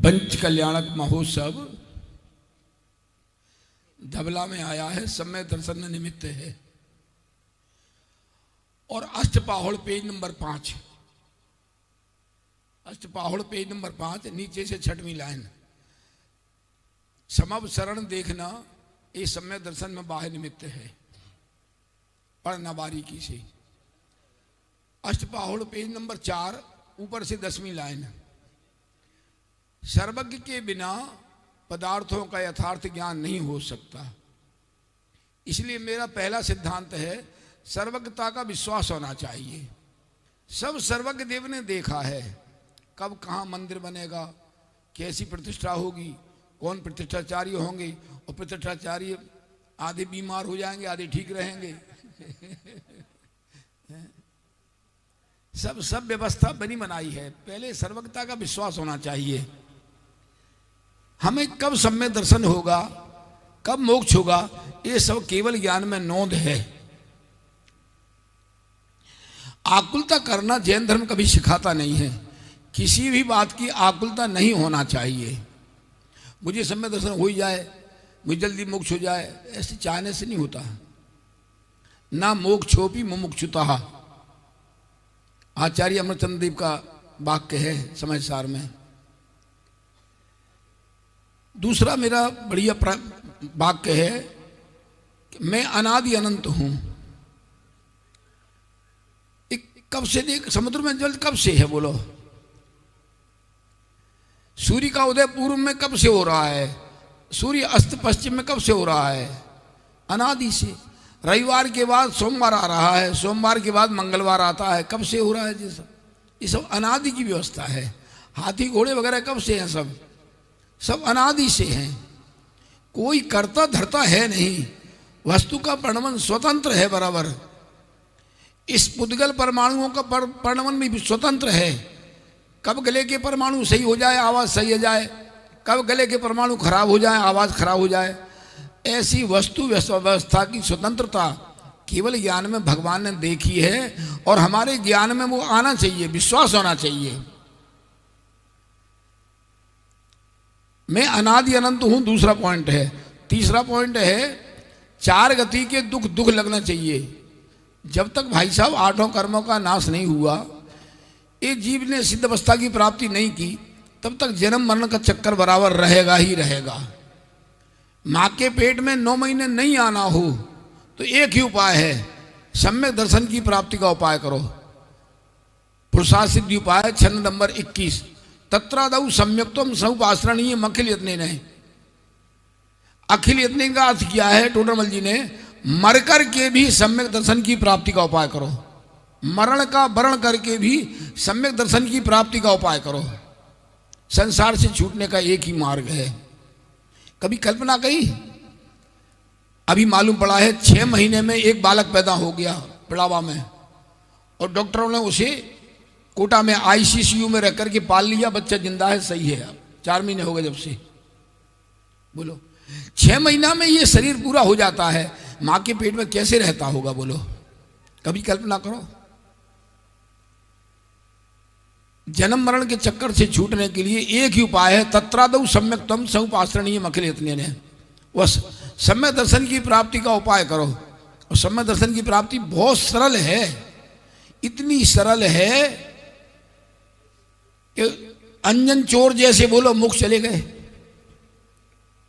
पंच कल्याणक महोत्सव धबला में आया है, समय दर्शन निमित्त है। और अष्टपाहुड़ पेज नंबर 5, अष्टपाहुड़ पेज नंबर 5 नीचे से 6वीं लाइन, समव शरण देखना ये समय दर्शन में बाह्य निमित्त है, पढ़ना बारीकी से। अष्टपाहुड़ पेज नंबर 4 ऊपर से 10वीं लाइन, सर्वज्ञ के बिना पदार्थों का यथार्थ ज्ञान नहीं हो सकता, इसलिए मेरा पहला सिद्धांत है सर्वज्ञता का विश्वास होना चाहिए। सब सर्वज्ञ देव ने देखा है, कब कहाँ मंदिर बनेगा, कैसी प्रतिष्ठा होगी, कौन प्रतिष्ठाचार्य होंगे, और प्रतिष्ठाचार्य आधे बीमार हो जाएंगे, आधे ठीक रहेंगे। सब व्यवस्था बनी बनाई है, पहले सर्वज्ञता का विश्वास होना चाहिए। हमें कब सम्य दर्शन होगा, कब मोक्ष होगा, ये सब केवल ज्ञान में नोंद है। आकुलता करना जैन धर्म कभी सिखाता नहीं है, किसी भी बात की आकुलता नहीं होना चाहिए। मुझे सम्य दर्शन हो ही जाए, मुझे जल्दी मोक्ष हो जाए, ऐसे चाहने से नहीं होता। ना मोक्षोपि मुमुक्षुतः, आचार्य अमरचंद्र देव का वाक्य है समय सार में। दूसरा मेरा बढ़िया वाक्य है कि मैं अनादि अनंत हूं। कब से देख, समुद्र में जल कब से है बोलो? सूर्य का उदय पूर्व में कब से हो रहा है, सूर्य अस्त पश्चिम में कब से हो रहा है? अनादि से। रविवार के बाद सोमवार आ रहा है, सोमवार के बाद मंगलवार आता है, कब से हो रहा है? ये सब अनादि की व्यवस्था है। हाथी घोड़े वगैरह कब से हैं? सब अनादि से हैं। कोई कर्ता धर्ता है नहीं, वस्तु का परिणमन स्वतंत्र है बराबर। इस पुद्गल परमाणुओं का परिणमन भी स्वतंत्र है। कब गले के परमाणु सही हो जाए, आवाज सही हो जाए, कब गले के परमाणु खराब हो जाए, आवाज खराब हो जाए। ऐसी वस्तु व्यवस्था की स्वतंत्रता केवल ज्ञान में भगवान ने देखी है, और हमारे ज्ञान में वो आना चाहिए, विश्वास होना चाहिए। मैं अनादि अनंत हूं, दूसरा पॉइंट है। तीसरा पॉइंट है चार गति के दुख दुख लगना चाहिए। जब तक भाई साहब 8 कर्मों का नाश नहीं हुआ, एक जीव ने सिद्ध अवस्था की प्राप्ति नहीं की, तब तक जन्म मरण का चक्कर बराबर रहेगा ही रहेगा। माँ के पेट में 9 महीने नहीं आना हो तो एक ही उपाय है, सम्यक दर्शन की प्राप्ति का उपाय करो। पुरुषार्थ सिद्धि उपाय छंद नंबर 21, तत्रादौ सम्यक्त्वम समुपाश्रणीय अखिल यत्ने ने। अखिल यत्ने का अर्थ किया है टोडरमल जी ने, मरकर के भी सम्यक दर्शन की प्राप्ति का उपाय करो। मरण का वरण करके भी सम्यक दर्शन की प्राप्ति का उपाय करो। संसार से छूटने का एक ही मार्ग है। कभी कल्पना कही? अभी मालूम पड़ा है 6 महीने में एक बालक पैदा हो गया पिड़ावा में, और डॉक्टरों ने उसे कोटा में आईसीसीयू में रह करके पाल लिया, बच्चा जिंदा है, सही है। अब 4 महीने हो गए जब से। बोलो 6 महीना में ये शरीर पूरा हो जाता है, माँ के पेट में कैसे रहता होगा बोलो? कभी कल्पना करो। जन्म मरण के चक्कर से छूटने के लिए एक ही उपाय है, तत्रादौ सम्यक्त्वम समुपाश्रणीय अखिल यत्ने ने। बस सम्यक दर्शन की प्राप्ति का उपाय करो। और सम्यक दर्शन की प्राप्ति बहुत सरल है, इतनी सरल है कि अंजन चोर जैसे बोलो मुख चले गए।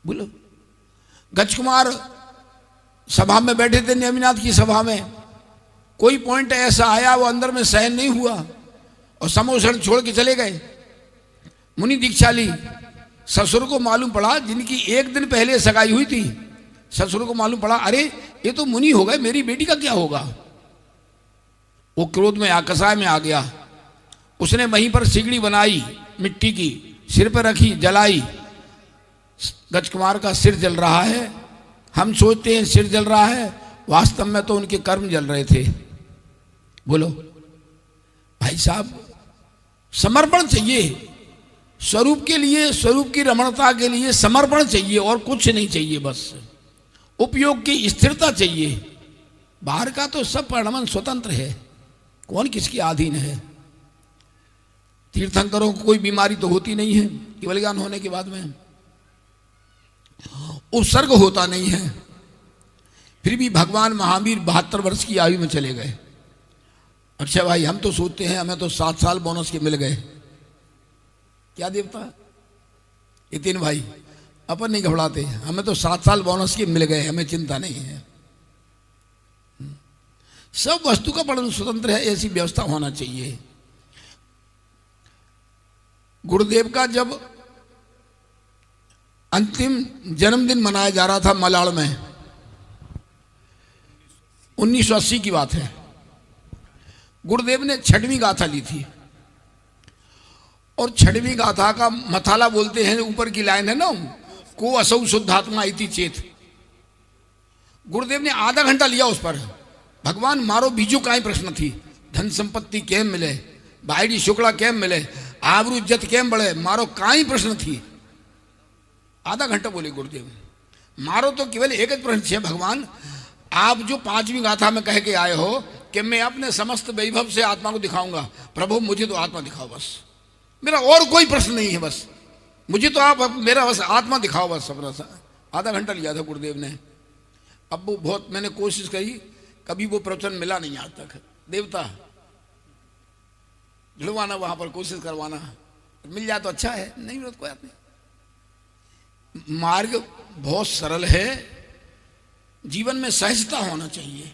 बोलो गजकुमार सभा में बैठे थे, नेमिनाथ की सभा में, कोई पॉइंट ऐसा आया वो अंदर में सहन नहीं हुआ और समोषण छोड़ के चले गए। मुनि दीक्षा ली। ससुर को मालूम पड़ा, जिनकी 1 दिन पहले सगाई हुई थी, ससुर को मालूम पड़ा अरे ये तो मुनि हो गए, मेरी बेटी का क्या होगा? वो क्रोध में कसाय में आ गया। उसने वहीं पर सिगड़ी बनाई मिट्टी की, सिर पर रखी, जलाई। गजकुमार का सिर जल रहा है। हम सोचते हैं सिर जल रहा है, वास्तव में तो उनके कर्म जल रहे थे। बोलो भाई साहब, समर्पण चाहिए स्वरूप के लिए, स्वरूप की रमणता के लिए समर्पण चाहिए, और कुछ नहीं चाहिए। बस उपयोग की स्थिरता चाहिए। बाहर का तो सब परिणमन स्वतंत्र है, कौन किसकी अधीन है। तीर्थंकरों को कोई बीमारी तो होती नहीं है, केवल ज्ञान होने के बाद में उपसर्ग होता नहीं है। फिर भी भगवान महावीर 72 वर्ष की आयु में चले गए। अच्छा भाई, हम तो सोचते हैं हमें तो 7 साल बोनस के मिल गए। क्या देवता, ये 3 भाई अपन नहीं घबराते, हमें तो 7 साल बोनस के मिल गए, हमें चिंता नहीं है। सब वस्तु का बड़ा स्वतंत्र है, ऐसी व्यवस्था होना चाहिए। गुरुदेव का जब अंतिम जन्मदिन मनाया जा रहा था मलाड़ में, 1980 की बात है, गुरुदेव ने 6वीं गाथा ली थी। और 6वीं गाथा का मथाला बोलते हैं, ऊपर की लाइन है ना, को असौ शुद्धात्मा इति चेत। गुरुदेव ने आधा घंटा लिया उस पर। भगवान मारो बीजू का ही प्रश्न थी, धन संपत्ति कैम मिले, भाईडी शुक्ला कैम मिले, आबरू इज्जत कैम बढ़े, मारो का ही प्रश्न थी। आधा घंटा बोले गुरुदेव। मारो तो केवल एक ही प्रश्न है, भगवान आप जो 5वीं गाथा में कह के आए हो कि मैं अपने समस्त वैभव से आत्मा को दिखाऊंगा, प्रभु मुझे तो आत्मा दिखाओ बस, मेरा और कोई प्रश्न नहीं है, बस मुझे तो आप मेरा बस आत्मा दिखाओ बस। अपना आधा घंटा लिया था गुरुदेव ने। अब वो बहुत मैंने कोशिश करी, कभी वो प्रवचन मिला नहीं आज तक। देवता ढुलवाना, वहां पर कोशिश करवाना, मिल जाए तो अच्छा है, नहीं मिला तो कोई बात नहीं। मार्ग बहुत सरल है, जीवन में सहजता होना चाहिए।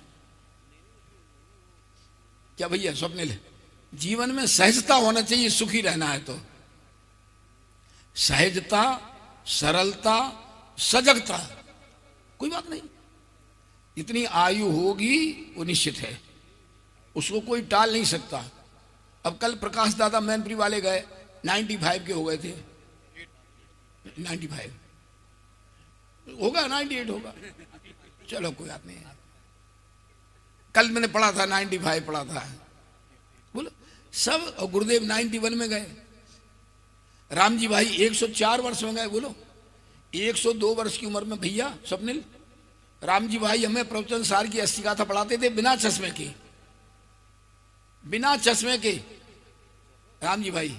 क्या भैया स्वप्निल, जीवन में सहजता होना चाहिए, सुखी रहना है तो सहजता, सरलता, सजगता, कोई बात नहीं। इतनी आयु होगी वो निश्चित है, उसको कोई टाल नहीं सकता। अब कल प्रकाश दादा मैनपुरी वाले गए, 95 के हो गए थे, 95 होगा, 98 होगा, चलो कोई बात नहीं। कल मैंने पढ़ा था 95 पढ़ा था, बोलो सब। और गुरुदेव 91 में गए, राम जी भाई 104 वर्ष में गए, बोलो 102 वर्ष की उम्र में भैया स्वप्निल राम जी भाई हमें प्रवचन सार की 80 गाथा पढ़ाते थे, बिना चश्मे के, बिना चश्मे के। राम जी भाई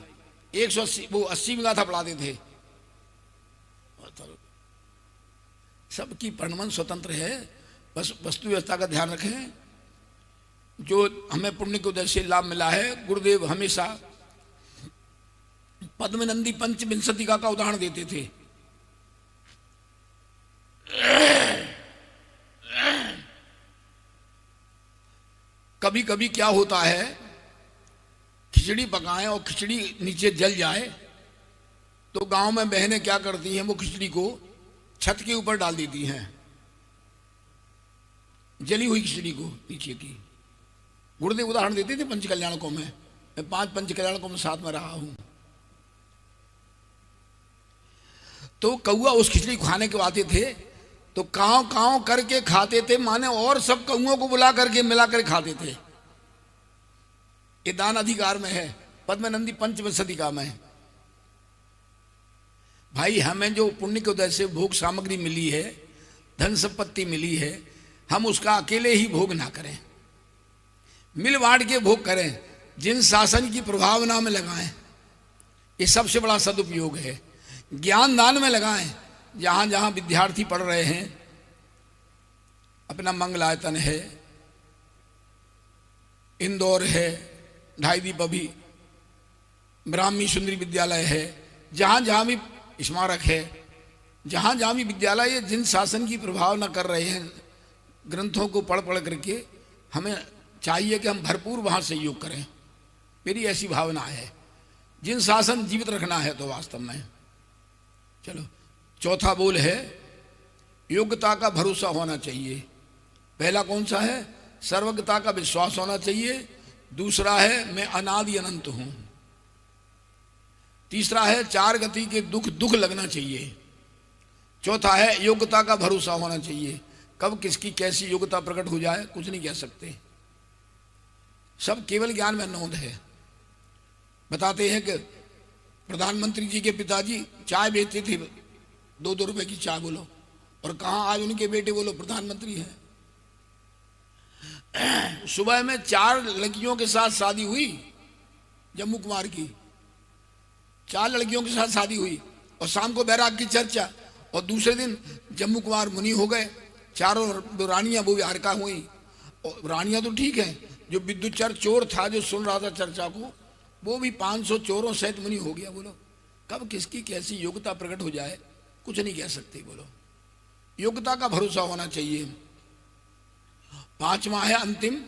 180 वो 80 में गाथा पढ़ाते थे। सबकी परिणमन स्वतंत्र है, बस वस्तु व्यवस्था का ध्यान रखें। जो हमें पुण्य के उदय से लाभ मिला है, गुरुदेव हमेशा पद्मनंदी पंचविंशतिका का उदाहरण देते थे। कभी कभी क्या होता है, खिचड़ी पकाएं और खिचड़ी नीचे जल जाए तो गांव में बहनें क्या करती हैं, वो खिचड़ी को छत के ऊपर डाल देती हैं, जली हुई खिचड़ी को नीचे की। गुरुदेव उदाहरण देते थे पंचकल्याणकों में, मैं 5 पंचकल्याणकों में साथ में रहा हूं। तो कौआ उस खिचड़ी खाने को आते थे तो कांव कांव करके खाते थे, माने और सब कौओं को बुला करके मिला कर खाते थे। ये दान अधिकार में है, पद्मनंदी पंचविंशतिका में। भाई हमें जो पुण्य के उदय से भोग सामग्री मिली है, धन संपत्ति मिली है, हम उसका अकेले ही भोग ना करें, मिल बांट के भोग करें, जिन शासन की प्रभावना में लगाएं। ये सबसे बड़ा सदुपयोग है। ज्ञान दान में लगाएं, जहां जहां विद्यार्थी पढ़ रहे हैं, अपना मंगलायतन है, इंदौर है, ढाई दीप अभी, ब्राह्मी सुंदरी विद्यालय है, जहां जहां भी स्मारक है, जहां जहां भी विद्यालय जिन शासन की प्रभावना कर रहे हैं, ग्रंथों को पढ़ पढ़ करके हमें चाहिए कि हम भरपूर वहां सहयोग करें। मेरी ऐसी भावना है, जिन शासन जीवित रखना है तो वास्तव में। चलो चौथा बोल है, योग्यता का भरोसा होना चाहिए। पहला कौन सा है? सर्वज्ञता का विश्वास होना चाहिए। दूसरा है मैं अनादि अनंत हूं। तीसरा है 4 गति के दुख दुख लगना चाहिए। चौथा है योग्यता का भरोसा होना चाहिए। कब किसकी कैसी योग्यता प्रकट हो जाए कुछ नहीं कह सकते, सब केवल ज्ञान में नोंद है। बताते हैं कि प्रधानमंत्री जी के पिताजी चाय बेचते थे, 2-2 रुपए की चाय, बोलो, और कहां आज उनके बेटे बोलो प्रधानमंत्री हैं। सुबह में 4 लड़कियों के साथ शादी हुई, जम्मू कुमार की 4 लड़कियों के साथ शादी हुई, और शाम को बैराग की चर्चा, और दूसरे दिन जम्मू कुमार मुनि हो गए, चारों रानियां वो विहार का हुई। और रानियां तो ठीक है, जो विद्युचर चोर था जो सुन रहा था चर्चा को, वो भी 500 चोरों सहित मुनि हो गया। बोलो कब किसकी कैसी योग्यता प्रकट हो जाए कुछ नहीं कह सकते। बोलो योग्यता का भरोसा होना चाहिए। 5वां है अंतिम,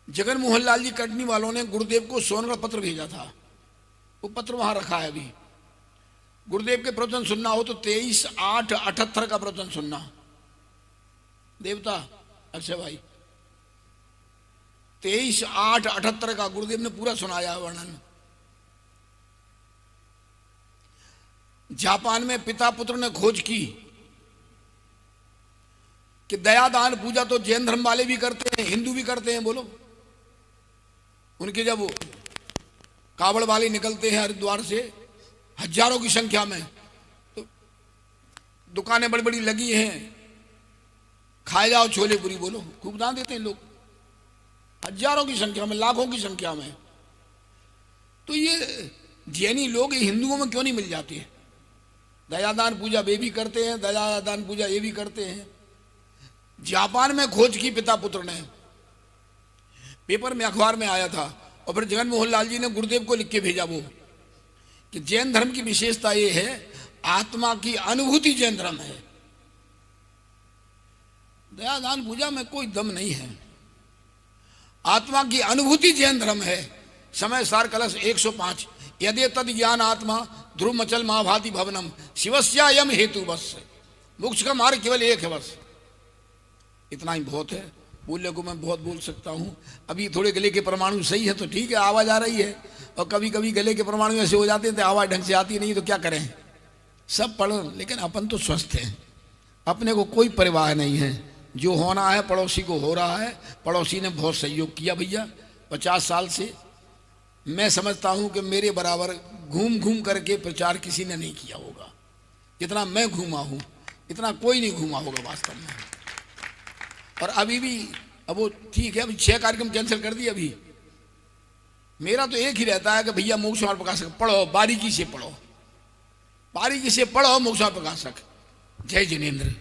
जगन मोहन लाल जी कटनी वालों ने गुरुदेव को सोनगढ़ पत्र भेजा था, वो पत्र वहां रखा है अभी। गुरुदेव के प्रवचन सुनना हो तो 23/8/78 का प्रवचन सुनना। देवता अक्षय भाई 23/8/78 का गुरुदेव ने पूरा सुनाया है वर्णन। जापान में पिता पुत्र ने खोज की कि दयादान पूजा तो जैन धर्म वाले भी करते हैं, हिंदू भी करते हैं। बोलो उनके जब कावड़ वाले निकलते हैं हरिद्वार से हजारों की संख्या में, तो दुकानें बड़ी बड़ी लगी हैं, खाए जाओ छोले पूरी, बोलो खूब दान देते हैं लोग हजारों की संख्या में, लाखों की संख्या में। तो ये जैनी लोग हिंदुओं में क्यों नहीं मिल जाते हैं? दयादान पूजा वे भी करते हैं, दयादान पूजा ये भी करते हैं। जापान में खोज की पिता पुत्र ने, पेपर में अखबार में आया था, और फिर जगन मोहन लाल जी ने गुरुदेव को लिख के भेजा वो कि जैन धर्म की विशेषता ये है आत्मा की अनुभूति जैन धर्म है, दयादान पूजा में कोई दम नहीं है, आत्मा की अनुभूति जैन धर्म है। समय सार कलश 105 यदि तद ज्ञान आत्मा ध्रुव मचल महाभाति भवनम शिवस्यायम हेतु बस, मोक्ष का मार्ग केवल एक है बस। इतना ही बहुत है, बोलने को मैं बहुत बोल सकता हूँ। अभी थोड़े गले के परमाणु सही है तो ठीक है, आवाज़ आ रही है, और कभी कभी गले के परमाणु ऐसे हो जाते हैं तो आवाज़ ढंग से आती नहीं, तो क्या करें, सब पढ़, लेकिन अपन तो स्वस्थ हैं, अपने को कोई परवाह नहीं है। जो होना है पड़ोसी को हो रहा है। पड़ोसी ने बहुत सहयोग किया भैया 50 साल से। मैं समझता हूँ कि मेरे बराबर घूम घूम करके प्रचार किसी ने नहीं किया होगा, जितना मैं घूमा हूँ इतना कोई नहीं घूमा होगा वास्तव में। और अभी भी अब वो ठीक है, अभी 6 कार्यक्रम कैंसिल कर दिए। अभी मेरा तो एक ही रहता है कि भैया मोक्ष मार्ग प्रकाशक पढ़ो, बारीकी से पढ़ो, बारीकी से पढ़ो मोक्ष मार्ग प्रकाशक। जय जिनेन्द्र।